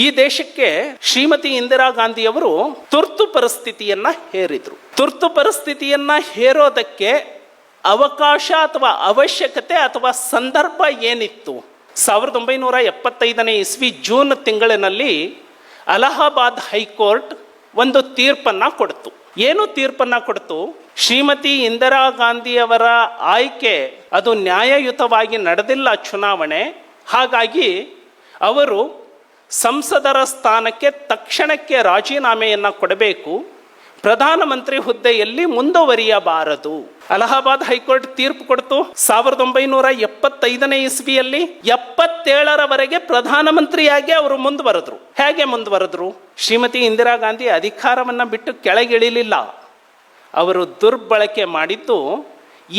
ಈ ದೇಶಕ್ಕೆ ಶ್ರೀಮತಿ ಇಂದಿರಾ ಗಾಂಧಿಯವರು ತುರ್ತು ಪರಿಸ್ಥಿತಿಯನ್ನ ಹೇರಿದ್ರು. ತುರ್ತು ಪರಿಸ್ಥಿತಿಯನ್ನ ಹೇರೋದಕ್ಕೆ ಅವಕಾಶ ಅಥವಾ ಅವಶ್ಯಕತೆ ಅಥವಾ ಸಂದರ್ಭ ಏನಿತ್ತು? 1975 ಇಸ್ವಿ ಜೂನ್ ತಿಂಗಳಿನಲ್ಲಿ ಅಲಹಾಬಾದ್ ಹೈಕೋರ್ಟ್ ಒಂದು ತೀರ್ಪನ್ನ ಕೊಡ್ತು. ಏನು ತೀರ್ಪನ್ನ ಕೊಡ್ತು? ಶ್ರೀಮತಿ ಇಂದಿರಾ ಗಾಂಧಿಯವರ ಆಯ್ಕೆ ಅದು ನ್ಯಾಯಯುತವಾಗಿ ನಡೆದಿಲ್ಲ ಚುನಾವಣೆ. ಹಾಗಾಗಿ ಅವರು ಸಂಸದರ ಸ್ಥಾನಕ್ಕೆ ತಕ್ಷಣಕ್ಕೆ ರಾಜೀನಾಮೆಯನ್ನು ಕೊಡಬೇಕು, ಪ್ರಧಾನಮಂತ್ರಿ ಹುದ್ದೆಯಲ್ಲಿ ಮುಂದುವರಿಯಬಾರದು. ಅಲಹಾಬಾದ್ ಹೈಕೋರ್ಟ್ ತೀರ್ಪು ಕೊಡ್ತು. 1975 ಇಸ್ವಿಯಲ್ಲಿ 77ರವರೆಗೆ ಪ್ರಧಾನಮಂತ್ರಿಯಾಗಿ ಅವರು ಮುಂದುವರೆದ್ರು. ಹೇಗೆ ಮುಂದುವರೆದ್ರು? ಶ್ರೀಮತಿ ಇಂದಿರಾ ಗಾಂಧಿ ಅಧಿಕಾರವನ್ನು ಬಿಟ್ಟು ಕೆಳಗಿಳಿಲಿಲ್ಲ. ಅವರು ದುರ್ಬಳಕೆ ಮಾಡಿದ್ದು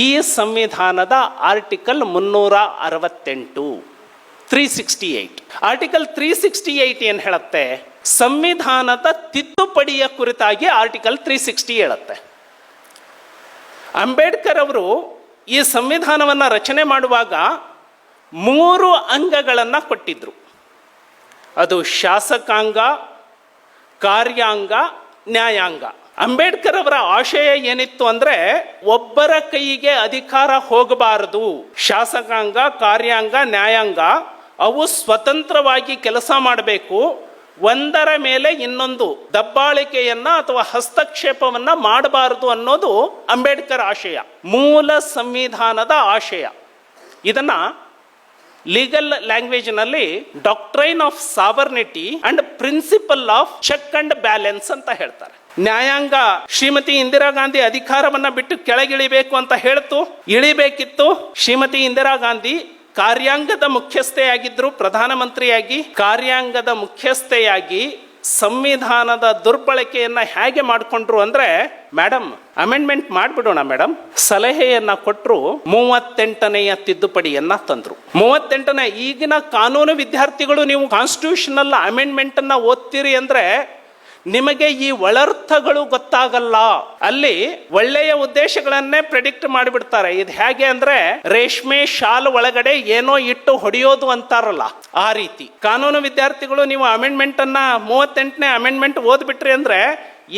ಈ ಸಂವಿಧಾನದ ಆರ್ಟಿಕಲ್ 368 368. ಆರ್ಟಿಕಲ್ 368 ಏನು ಹೇಳುತ್ತೆ? ಸಂವಿಧಾನದ ತಿದ್ದುಪಡಿಯ ಕುರಿತಾಗಿ ಆರ್ಟಿಕಲ್ 360 ಹೇಳುತ್ತೆ. ಅಂಬೇಡ್ಕರ್ ಅವರು ಈ ಸಂವಿಧಾನವನ್ನು ರಚನೆ ಮಾಡುವಾಗ 3 ಅಂಗಗಳನ್ನು ಕೊಟ್ಟಿದ್ರು. ಅದು ಶಾಸಕಾಂಗ, ಕಾರ್ಯಾಂಗ, ನ್ಯಾಯಾಂಗ. ಅಂಬೇಡ್ಕರ್ ಅವರ ಆಶಯ ಏನಿತ್ತು ಅಂದ್ರೆ ಒಬ್ಬರ ಕೈಗೆ ಅಧಿಕಾರ ಹೋಗಬಾರದು. ಶಾಸಕಾಂಗ, ಕಾರ್ಯಾಂಗ, ನ್ಯಾಯಾಂಗ ಅವು ಸ್ವತಂತ್ರವಾಗಿ ಕೆಲಸ ಮಾಡಬೇಕು. ಒಂದರ ಮೇಲೆ ಇನ್ನೊಂದು ದಬ್ಬಾಳಿಕೆಯನ್ನ ಅಥವಾ ಹಸ್ತಕ್ಷೇಪವನ್ನ ಮಾಡಬಾರದು ಅನ್ನೋದು ಅಂಬೇಡ್ಕರ್ ಆಶಯ, ಮೂಲ ಸಂವಿಧಾನದ ಆಶಯ. ಇದನ್ನ ಲೀಗಲ್ ಲ್ಯಾಂಗ್ವೇಜ್ನಲ್ಲಿ doctrine of sovereignty and principle of check and balance ಅಂತ ಹೇಳ್ತಾರೆ. ನ್ಯಾಯಾಂಗ ಶ್ರೀಮತಿ ಇಂದಿರಾ ಗಾಂಧಿ ಅಧಿಕಾರವನ್ನ ಬಿಟ್ಟು ಕೆಳಗಿಳಿಬೇಕು ಅಂತ ಹೇಳ್ತು. ಇಳಿಬೇಕಿತ್ತು. ಶ್ರೀಮತಿ ಇಂದಿರಾ ಗಾಂಧಿ ಕಾರ್ಯಾಂಗದ ಮುಖ್ಯಸ್ಥೆಯಾಗಿದ್ರು. ಪ್ರಧಾನಮಂತ್ರಿಯಾಗಿ ಕಾರ್ಯಾಂಗದ ಮುಖ್ಯಸ್ಥೆಯಾಗಿ ಸಂವಿಧಾನದ ದುರ್ಬಳಕೆಯನ್ನ ಹೇಗೆ ಮಾಡಿಕೊಂಡ್ರು ಅಂದ್ರೆ, ಮೇಡಮ್ ಅಮೆಂಡ್ಮೆಂಟ್ ಮಾಡಿಬಿಡೋಣ ಮೇಡಮ್ ಸಲಹೆಯನ್ನ ಕೊಟ್ಟರು. 38ನೇ ತಿದ್ದುಪಡಿಯನ್ನ ತಂದ್ರು. 38ನೇ ಈಗಿನ ಕಾನೂನು ವಿದ್ಯಾರ್ಥಿಗಳು ನೀವು ಕಾನ್ಸ್ಟಿಟ್ಯೂಷನಲ್ ಅಮೆಂಡ್ಮೆಂಟ್ ಅನ್ನ ಓದ್ತೀರಿ ಅಂದ್ರೆ ನಿಮಗೆ ಈ ಒಳರ್ಥಗಳು ಗೊತ್ತಾಗಲ್ಲ. ಅಲ್ಲಿ ಒಳ್ಳೆಯ ಉದ್ದೇಶಗಳನ್ನೇ ಪ್ರೆಡಿಕ್ಟ್ ಮಾಡಿಬಿಡ್ತಾರೆ. ಇದು ಹೇಗೆ ಅಂದ್ರೆ ರೇಷ್ಮೆ ಶಾಲ್ ಒಳಗಡೆ ಏನೋ ಇಟ್ಟು ಹೊಡೆಯೋದು ಅಂತಾರಲ್ಲ, ಆ ರೀತಿ. ಕಾನೂನು ವಿದ್ಯಾರ್ಥಿಗಳು ನೀವು ಅಮೆಂಡ್ಮೆಂಟ್ ಅನ್ನ 38ನೇ ಅಮೆಂಡ್ಮೆಂಟ್ ಓದ್ಬಿಟ್ರಿ ಅಂದ್ರೆ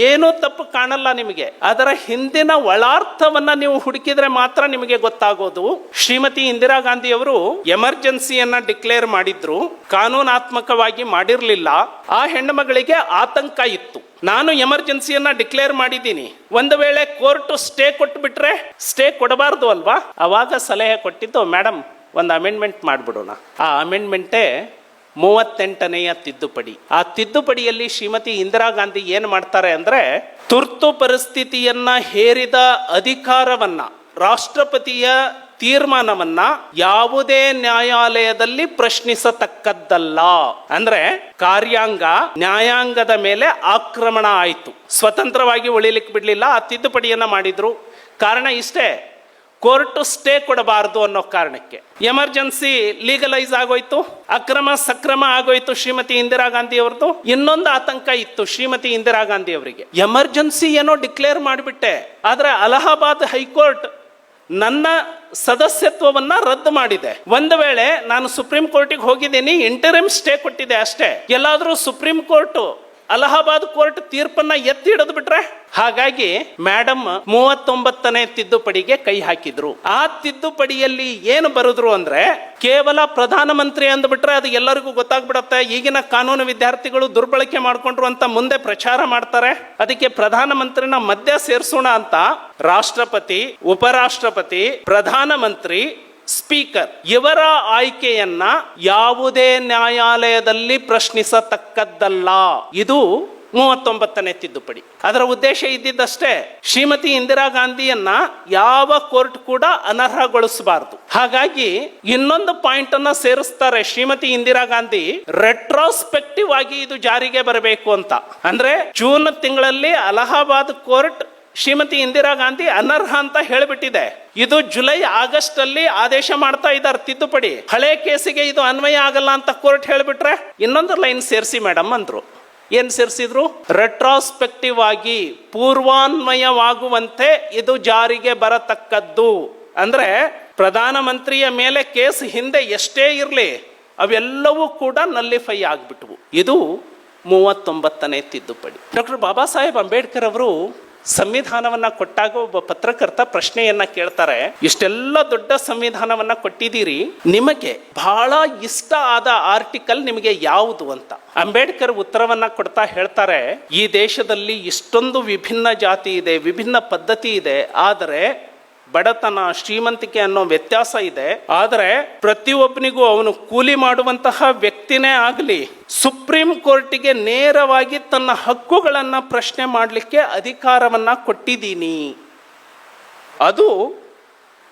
ಏನೂ ತಪ್ಪು ಕಾಣಲ್ಲ ನಿಮಗೆ. ಅದರ ಹಿಂದಿನ ಒಳಾರ್ಥವನ್ನ ನೀವು ಹುಡುಕಿದ್ರೆ ಮಾತ್ರ ನಿಮಗೆ ಗೊತ್ತಾಗೋದು. ಶ್ರೀಮತಿ ಇಂದಿರಾ ಗಾಂಧಿ ಅವರು ಎಮರ್ಜೆನ್ಸಿಯನ್ನ ಡಿಕ್ಲೇರ್ ಮಾಡಿದ್ರು, ಕಾನೂನಾತ್ಮಕವಾಗಿ ಮಾಡಿರ್ಲಿಲ್ಲ. ಆ ಹೆಣ್ಣುಮಗಳಿಗೆ ಆತಂಕ ಇತ್ತು. ನಾನು ಎಮರ್ಜೆನ್ಸಿಯನ್ನ ಡಿಕ್ಲೇರ್ ಮಾಡಿದ್ದೀನಿ, ಒಂದು ವೇಳೆ ಕೋರ್ಟ್ ಸ್ಟೇ ಕೊಟ್ಟು ಬಿಟ್ರೆ, ಸ್ಟೇ ಕೊಡಬಾರ್ದು ಅಲ್ವಾ? ಅವಾಗ ಸಲಹೆ ಕೊಟ್ಟಿದ್ದು, ಮೇಡಮ್ ಒಂದು ಅಮೆಂಡ್ಮೆಂಟ್ ಮಾಡಿಬಿಡೋಣ. ಆ ಅಮೆಂಡ್ಮೆಂಟೇ 38ನೇ ತಿದ್ದುಪಡಿ. ಆ ತಿದ್ದುಪಡಿಯಲ್ಲಿ ಶ್ರೀಮತಿ ಇಂದಿರಾ ಗಾಂಧಿ ಏನು ಮಾಡ್ತಾರೆ ಅಂದ್ರೆ, ತುರ್ತು ಪರಿಸ್ಥಿತಿಯನ್ನ ಹೇರಿದ ಅಧಿಕಾರವನ್ನ, ರಾಷ್ಟ್ರಪತಿಯ ತೀರ್ಮಾನವನ್ನ ಯಾವುದೇ ನ್ಯಾಯಾಲಯದಲ್ಲಿ ಪ್ರಶ್ನಿಸತಕ್ಕದ್ದಲ್ಲ. ಅಂದ್ರೆ ಕಾರ್ಯಾಂಗ ನ್ಯಾಯಾಂಗದ ಮೇಲೆ ಆಕ್ರಮಣ ಆಯಿತು, ಸ್ವತಂತ್ರವಾಗಿ ಉಳಿಲಿಕ್ಕೆ ಬಿಡ್ಲಿಲ್ಲ. ಆ ತಿದ್ದುಪಡಿಯನ್ನ ಮಾಡಿದ್ರು. ಕಾರಣ ಇಷ್ಟೇ, ಕೋರ್ಟ್ ಸ್ಟೇ ಕೊಡಬಾರದು ಅನ್ನೋ ಕಾರಣಕ್ಕೆ. ಎಮರ್ಜೆನ್ಸಿ ಲೀಗಲೈಸ್ ಆಗೋಯ್ತು, ಅಕ್ರಮ ಸಕ್ರಮ ಆಗೋಯ್ತು ಶ್ರೀಮತಿ ಇಂದಿರಾ ಗಾಂಧಿ ಅವ್ರದ್ದು. ಇನ್ನೊಂದು ಆತಂಕ ಇತ್ತು ಶ್ರೀಮತಿ ಇಂದಿರಾ ಗಾಂಧಿ ಅವರಿಗೆ, ಎಮರ್ಜೆನ್ಸಿ ಏನೋ ಡಿಕ್ಲೇರ್ ಮಾಡಿಬಿಟ್ಟೆ, ಆದ್ರೆ ಅಲಹಾಬಾದ್ ಹೈಕೋರ್ಟ್ ನನ್ನ ಸದಸ್ಯತ್ವವನ್ನ ರದ್ದು ಮಾಡಿದೆ. ಒಂದು ವೇಳೆ ನಾನು ಸುಪ್ರೀಂ ಕೋರ್ಟಿಗೆ ಹೋಗಿದ್ದೀನಿ, ಇಂಟರಿಮ್ ಸ್ಟೇ ಕೊಟ್ಟಿದೆ ಅಷ್ಟೇ, ಎಲ್ಲಾದ್ರೂ ಸುಪ್ರೀಂ ಕೋರ್ಟ್ ಅಲಹಾಬಾದ್ ಕೋರ್ಟ್ ತೀರ್ಪನ್ನ ಎತ್ತಿ ಹಿಡಿದು ಬಿಟ್ರೆ? ಹಾಗಾಗಿ ಮೇಡಮ್ 39ನೇ ತಿದ್ದುಪಡಿಗೆ ಕೈ ಹಾಕಿದ್ರು. ಆ ತಿದ್ದುಪಡಿಯಲ್ಲಿ ಏನು ಬರುದ್ರು ಅಂದ್ರೆ, ಕೇವಲ ಪ್ರಧಾನಮಂತ್ರಿ ಅಂದ್ಬಿಟ್ರೆ ಅದು ಎಲ್ಲರಿಗೂ ಗೊತ್ತಾಗ್ಬಿಡತ್ತೆ. ಈಗಿನ ಕಾನೂನು ವಿದ್ಯಾರ್ಥಿಗಳು ದುರ್ಬಳಕೆ ಮಾಡ್ಕೊಂಡ್ರು ಅಂತ ಮುಂದೆ ಪ್ರಚಾರ ಮಾಡ್ತಾರೆ. ಅದಕ್ಕೆ ಪ್ರಧಾನಮಂತ್ರಿನ ಮಧ್ಯ ಸೇರಿಸೋಣ ಅಂತ ರಾಷ್ಟ್ರಪತಿ, ಉಪರಾಷ್ಟ್ರಪತಿ, ಪ್ರಧಾನಮಂತ್ರಿ, ಸ್ಪೀಕರ್ ಇವರ ಆಯ್ಕೆಯನ್ನ ಯಾವುದೇ ನ್ಯಾಯಾಲಯದಲ್ಲಿ ಪ್ರಶ್ನಿಸತಕ್ಕದ್ದಲ್ಲ. ಇದು 39ನೇ ತಿದ್ದುಪಡಿ. ಅದರ ಉದ್ದೇಶ ಇದ್ದಿದ್ದಷ್ಟೇ, ಶ್ರೀಮತಿ ಇಂದಿರಾ ಗಾಂಧಿಯನ್ನ ಯಾವ ಕೋರ್ಟ್ ಕೂಡ ಅನರ್ಹಗೊಳಿಸಬಾರದು. ಹಾಗಾಗಿ ಇನ್ನೊಂದು ಪಾಯಿಂಟ್ ಅನ್ನ ಸೇರಿಸ್ತಾರೆ ಶ್ರೀಮತಿ ಇಂದಿರಾ ಗಾಂಧಿ, ರೆಟ್ರೋಸ್ಪೆಕ್ಟಿವ್ ಆಗಿ ಇದು ಜಾರಿಗೆ ಬರಬೇಕು ಅಂತ. ಅಂದ್ರೆ ಜೂನ್ ತಿಂಗಳಲ್ಲಿ ಅಲಹಾಬಾದ್ ಕೋರ್ಟ್ ಶ್ರೀಮತಿ ಇಂದಿರಾ ಗಾಂಧಿ ಅನರ್ಹ ಅಂತ ಹೇಳಿಬಿಟ್ಟಿದೆ. ಇದು ಜುಲೈ ಆಗಸ್ಟ್ ಅಲ್ಲಿ ಆದೇಶ ಮಾಡ್ತಾ ಇದ್ದಾರೆ ತಿದ್ದುಪಡಿ. ಹಳೆ ಕೇಸಿಗೆ ಇದು ಅನ್ವಯ ಆಗಲ್ಲ ಅಂತ ಕೋರ್ಟ್ ಹೇಳಿಬಿಟ್ರೆ ಇನ್ನೊಂದು ಲೈನ್ ಸೇರಿಸಿ ಮೇಡಮ್ ಅಂದ್ರು. ಏನ್ ಸೇರಿಸಿದ್ರು? ರೆಟ್ರಾಸ್ಪೆಕ್ಟಿವ್ ಆಗಿ ಪೂರ್ವಾನ್ವಯವಾಗುವಂತೆ ಇದು ಜಾರಿಗೆ ಬರತಕ್ಕದ್ದು. ಅಂದ್ರೆ ಪ್ರಧಾನಮಂತ್ರಿಯ ಮೇಲೆ ಕೇಸ್ ಹಿಂದೆ ಎಷ್ಟೇ ಇರಲಿ, ಅವೆಲ್ಲವೂ ಕೂಡ ನಲ್ಲಿಫೈ ಆಗಿಬಿಟ್ವು. ಇದು 39ನೇ ತಿದ್ದುಪಡಿ. ಡಾಕ್ಟರ್ ಬಾಬಾ ಸಾಹೇಬ್ ಅಂಬೇಡ್ಕರ್ ಅವರು ಸಂವಿಧಾನವನ್ನ ಕೊಟ್ಟಾಗ ಒಬ್ಬ ಪತ್ರಕರ್ತ ಪ್ರಶ್ನೆಯನ್ನ ಕೇಳ್ತಾರೆ, ಇಷ್ಟೆಲ್ಲ ದೊಡ್ಡ ಸಂವಿಧಾನವನ್ನ ಕೊಟ್ಟಿದ್ದೀರಿ, ನಿಮಗೆ ಬಹಳ ಇಷ್ಟ ಆದ ಆರ್ಟಿಕಲ್ ನಿಮಗೆ ಯಾವುದು ಅಂತ. ಅಂಬೇಡ್ಕರ್ ಉತ್ತರವನ್ನ ಕೊಡ್ತಾ ಹೇಳ್ತಾರೆ, ಈ ದೇಶದಲ್ಲಿ ಇಷ್ಟೊಂದು ವಿಭಿನ್ನ ಜಾತಿ ಇದೆ, ವಿಭಿನ್ನ ಪದ್ಧತಿ ಇದೆ, ಆದರೆ ಬಡತನ ಶ್ರೀಮಂತಿಕೆ ಅನ್ನೋ ವ್ಯತ್ಯಾಸ ಇದೆ. ಆದರೆ ಪ್ರತಿಯೊಬ್ಬನಿಗೂ ಅವನು ಕೂಲಿ ಮಾಡುವಂತಹ ವ್ಯಕ್ತಿನೇ ಆಗಲಿ ಸುಪ್ರೀಂ ಕೋರ್ಟಿಗೆ ನೇರವಾಗಿ ತನ್ನ ಹಕ್ಕುಗಳನ್ನು ಪ್ರಶ್ನೆ ಮಾಡಲಿಕ್ಕೆ ಅಧಿಕಾರವನ್ನ ಕೊಟ್ಟಿದ್ದೀನಿ. ಅದು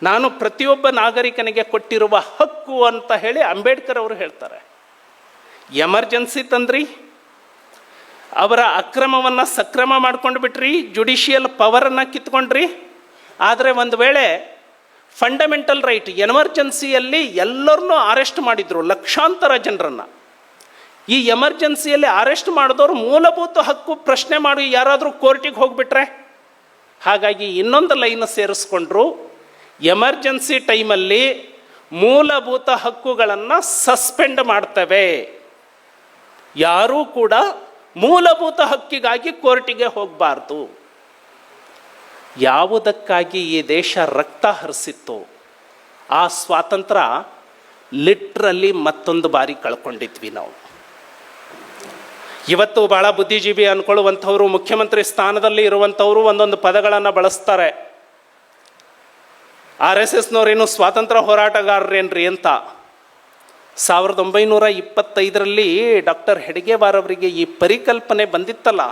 ನಾನು ಪ್ರತಿಯೊಬ್ಬ ನಾಗರಿಕನಿಗೆ ಕೊಟ್ಟಿರುವ ಹಕ್ಕು ಅಂತ ಹೇಳಿ ಅಂಬೇಡ್ಕರ್ ಅವರು ಹೇಳ್ತಾರೆ. ಎಮರ್ಜೆನ್ಸಿ ತಂದ್ರಿ, ಅವರ ಅಕ್ರಮವನ್ನು ಸಕ್ರಮ ಮಾಡ್ಕೊಂಡು ಬಿಟ್ರಿ, ಜುಡಿಷಿಯಲ್ ಪವರನ್ನು ಕಿತ್ಕೊಂಡ್ರಿ. ಆದರೆ ಒಂದು ವೇಳೆ ಫಂಡಮೆಂಟಲ್ ರೈಟ್ ಎಮರ್ಜೆನ್ಸಿಯಲ್ಲಿ ಎಲ್ಲರನ್ನೂ ಅರೆಸ್ಟ್ ಮಾಡಿದ್ರು, ಲಕ್ಷಾಂತರ ಜನರನ್ನು. ಈ ಎಮರ್ಜೆನ್ಸಿಯಲ್ಲಿ ಅರೆಸ್ಟ್ ಮಾಡಿದವರು ಮೂಲಭೂತ ಹಕ್ಕು ಪ್ರಶ್ನೆ ಮಾಡಿ ಯಾರಾದರೂ ಕೋರ್ಟಿಗೆ ಹೋಗ್ಬಿಟ್ರೆ, ಹಾಗಾಗಿ ಇನ್ನೊಂದು ಲೈನ್ ಸೇರಿಸ್ಕೊಂಡ್ರು, ಎಮರ್ಜೆನ್ಸಿ ಟೈಮಲ್ಲಿ ಮೂಲಭೂತ ಹಕ್ಕುಗಳನ್ನು ಸಸ್ಪೆಂಡ್ ಮಾಡ್ತವೆ, ಯಾರೂ ಕೂಡ ಮೂಲಭೂತ ಹಕ್ಕಿಗಾಗಿ ಕೋರ್ಟಿಗೆ ಹೋಗಬಾರ್ದು. ಯಾವುದಕ್ಕಾಗಿ ಈ ದೇಶ ರಕ್ತ ಹರಿಸಿತ್ತು, ಆ ಸ್ವಾತಂತ್ರ್ಯ ಲಿಟ್ರಲಿ ಮತ್ತೊಂದು ಬಾರಿ ಕಳ್ಕೊಂಡಿದ್ವಿ ನಾವು. ಇವತ್ತು ಭಾಳ ಬುದ್ಧಿಜೀವಿ ಅಂದ್ಕೊಳ್ಳುವಂಥವ್ರು, ಮುಖ್ಯಮಂತ್ರಿ ಸ್ಥಾನದಲ್ಲಿ ಇರುವಂಥವರು ಒಂದೊಂದು ಪದಗಳನ್ನು ಬಳಸ್ತಾರೆ. RSSನವರೇನು ಸ್ವಾತಂತ್ರ್ಯ ಹೋರಾಟಗಾರರೇನ್ರಿ ಅಂತ. 1925ರಲ್ಲಿ ಡಾಕ್ಟರ್ ಹೆಡ್ಗೇವಾರ್ ಅವರಿಗೆ ಈ ಪರಿಕಲ್ಪನೆ ಬಂದಿತ್ತಲ್ಲ,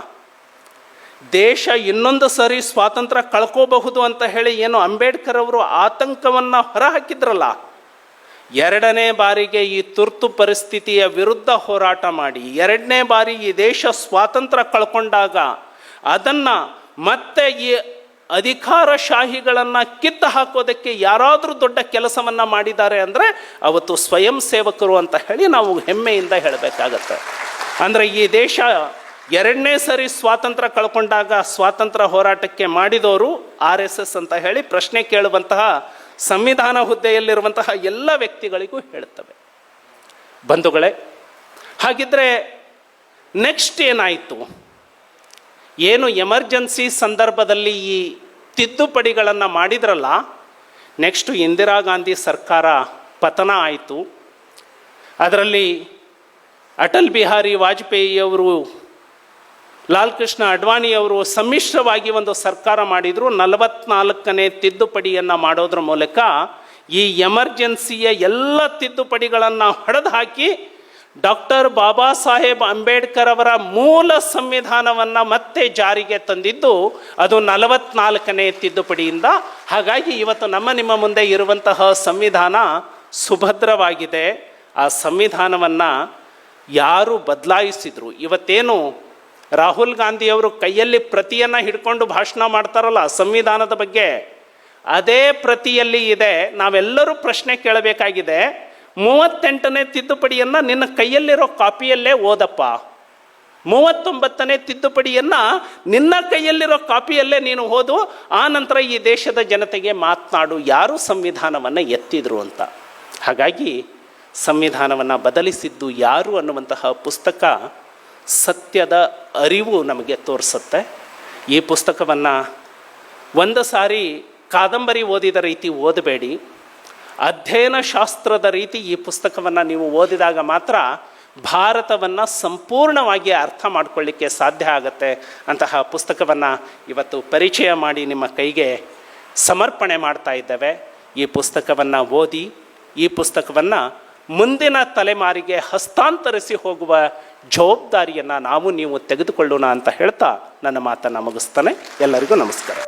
ದೇಶ ಇನ್ನೊಂದು ಸರಿ ಸ್ವಾತಂತ್ರ್ಯ ಕಳ್ಕೋಬಹುದು ಅಂತ ಹೇಳಿ ಏನು ಅಂಬೇಡ್ಕರ್ ಅವರು ಆತಂಕವನ್ನು ಹೊರಹಾಕಿದ್ರಲ್ಲ, 2ನೇ ಬಾರಿಗೆ ಈ ತುರ್ತು ಪರಿಸ್ಥಿತಿಯ ವಿರುದ್ಧ ಹೋರಾಟ ಮಾಡಿ 2ನೇ ಬಾರಿ ಈ ದೇಶ ಸ್ವಾತಂತ್ರ್ಯ ಕಳ್ಕೊಂಡಾಗ ಅದನ್ನು ಮತ್ತೆ ಈ ಅಧಿಕಾರಶಾಹಿಗಳನ್ನು ಕಿತ್ತು ಹಾಕೋದಕ್ಕೆ ಯಾರಾದರೂ ದೊಡ್ಡ ಕೆಲಸವನ್ನು ಮಾಡಿದ್ದಾರೆ ಅಂದರೆ ಅವತ್ತು ಸ್ವಯಂ ಸೇವಕರು ಅಂತ ಹೇಳಿ ನಾವು ಹೆಮ್ಮೆಯಿಂದ ಹೇಳಬೇಕಾಗತ್ತೆ. ಅಂದರೆ ಈ ದೇಶ 2ನೇ ಸರಿ ಸ್ವಾತಂತ್ರ್ಯ ಕಳ್ಕೊಂಡಾಗ ಸ್ವಾತಂತ್ರ್ಯ ಹೋರಾಟಕ್ಕೆ ಮಾಡಿದವರು RSS ಅಂತ ಹೇಳಿ ಪ್ರಶ್ನೆ ಕೇಳುವಂತಹ ಸಂವಿಧಾನ ಹುದ್ದೆಯಲ್ಲಿರುವಂತಹ ಎಲ್ಲ ವ್ಯಕ್ತಿಗಳಿಗೂ ಹೇಳ್ತವೆ. ಬಂಧುಗಳೇ, ಹಾಗಿದ್ರೆ ನೆಕ್ಸ್ಟ್ ಏನಾಯಿತು? ಏನು ಎಮರ್ಜೆನ್ಸಿ ಸಂದರ್ಭದಲ್ಲಿ ಈ ತಿದ್ದುಪಡಿಗಳನ್ನು ಮಾಡಿದ್ರಲ್ಲ, ನೆಕ್ಸ್ಟು ಇಂದಿರಾ ಗಾಂಧಿ ಸರ್ಕಾರ ಪತನ ಆಯಿತು. ಅದರಲ್ಲಿ ಅಟಲ್ ಬಿಹಾರಿ ವಾಜಪೇಯಿಯವರು, ಲಾಲ್ ಕೃಷ್ಣ ಅಡ್ವಾಣಿಯವರು ಸಮ್ಮಿಶ್ರವಾಗಿ ಒಂದು ಸರ್ಕಾರ ಮಾಡಿದರು. 44ನೇ ತಿದ್ದುಪಡಿಯನ್ನು ಮಾಡೋದ್ರ ಮೂಲಕ ಈ ಎಮರ್ಜೆನ್ಸಿಯ ಎಲ್ಲ ತಿದ್ದುಪಡಿಗಳನ್ನು ಹೊಡೆದು ಹಾಕಿ ಡಾಕ್ಟರ್ ಬಾಬಾ ಸಾಹೇಬ್ ಅಂಬೇಡ್ಕರ್ ಅವರ ಮೂಲ ಸಂವಿಧಾನವನ್ನು ಮತ್ತೆ ಜಾರಿಗೆ ತಂದಿದ್ದು ಅದು 44ನೇ ತಿದ್ದುಪಡಿಯಿಂದ. ಹಾಗಾಗಿ ಇವತ್ತು ನಿಮ್ಮ ಮುಂದೆ ಇರುವಂತಹ ಸಂವಿಧಾನ ಸುಭದ್ರವಾಗಿದೆ. ಆ ಸಂವಿಧಾನವನ್ನು ಯಾರು ಬದಲಾಯಿಸಿದ್ರು, ಇವತ್ತೇನು ರಾಹುಲ್ ಗಾಂಧಿಯವರು ಕೈಯಲ್ಲಿ ಪ್ರತಿಯನ್ನು ಹಿಡ್ಕೊಂಡು ಭಾಷಣ ಮಾಡ್ತಾರಲ್ಲ ಸಂವಿಧಾನದ ಬಗ್ಗೆ, ಅದೇ ಪ್ರತಿಯಲ್ಲಿ ಇದೆ. ನಾವೆಲ್ಲರೂ ಪ್ರಶ್ನೆ ಕೇಳಬೇಕಾಗಿದೆ, 38ನೇ ತಿದ್ದುಪಡಿಯನ್ನು ನಿನ್ನ ಕೈಯಲ್ಲಿರೋ ಕಾಪಿಯಲ್ಲೇ ಓದಪ್ಪ, 39ನೇ ತಿದ್ದುಪಡಿಯನ್ನು ನಿನ್ನ ಕೈಯಲ್ಲಿರೋ ಕಾಪಿಯಲ್ಲೇ ನೀನು ಓದು, ಆ ನಂತರ ಈ ದೇಶದ ಜನತೆಗೆ ಮಾತನಾಡು ಯಾರು ಸಂವಿಧಾನವನ್ನು ಎತ್ತಿದ್ರು ಅಂತ. ಹಾಗಾಗಿ ಸಂವಿಧಾನವನ್ನು ಬದಲಿಸಿದ್ದು ಯಾರು ಅನ್ನುವಂತಹ ಪುಸ್ತಕ ಸತ್ಯದ ಅರಿವು ನಮಗೆ ತೋರಿಸುತ್ತೆ. ಈ ಪುಸ್ತಕವನ್ನು ಒಂದು ಸಾರಿ ಕಾದಂಬರಿ ಓದಿದ ರೀತಿ ಓದಬೇಡಿ, ಅಧ್ಯಯನ ಶಾಸ್ತ್ರದ ರೀತಿ ಈ ಪುಸ್ತಕವನ್ನು ನೀವು ಓದಿದಾಗ ಮಾತ್ರ ಭಾರತವನ್ನು ಸಂಪೂರ್ಣವಾಗಿ ಅರ್ಥ ಮಾಡಿಕೊಳ್ಳಿಕ್ಕೆ ಸಾಧ್ಯ ಆಗುತ್ತೆ. ಅಂತಹ ಪುಸ್ತಕವನ್ನು ಇವತ್ತು ಪರಿಚಯ ಮಾಡಿ ನಿಮ್ಮ ಕೈಗೆ ಸಮರ್ಪಣೆ ಮಾಡ್ತಾ ಇದ್ದೇವೆ. ಈ ಪುಸ್ತಕವನ್ನು ಓದಿ, ಈ ಪುಸ್ತಕವನ್ನು ಮುಂದಿನ ತಲೆಮಾರಿಗೆ ಹಸ್ತಾಂತರಿಸಿ ಹೋಗುವ ಜವಾಬ್ದಾರಿಯನ್ನು ನಾವು ನೀವು ತೆಗೆದುಕೊಳ್ಳೋಣ ಅಂತ ಹೇಳ್ತಾ ನನ್ನ ಮಾತನ್ನು ಮುಗಿಸ್ತಾನೆ. ಎಲ್ಲರಿಗೂ ನಮಸ್ಕಾರ.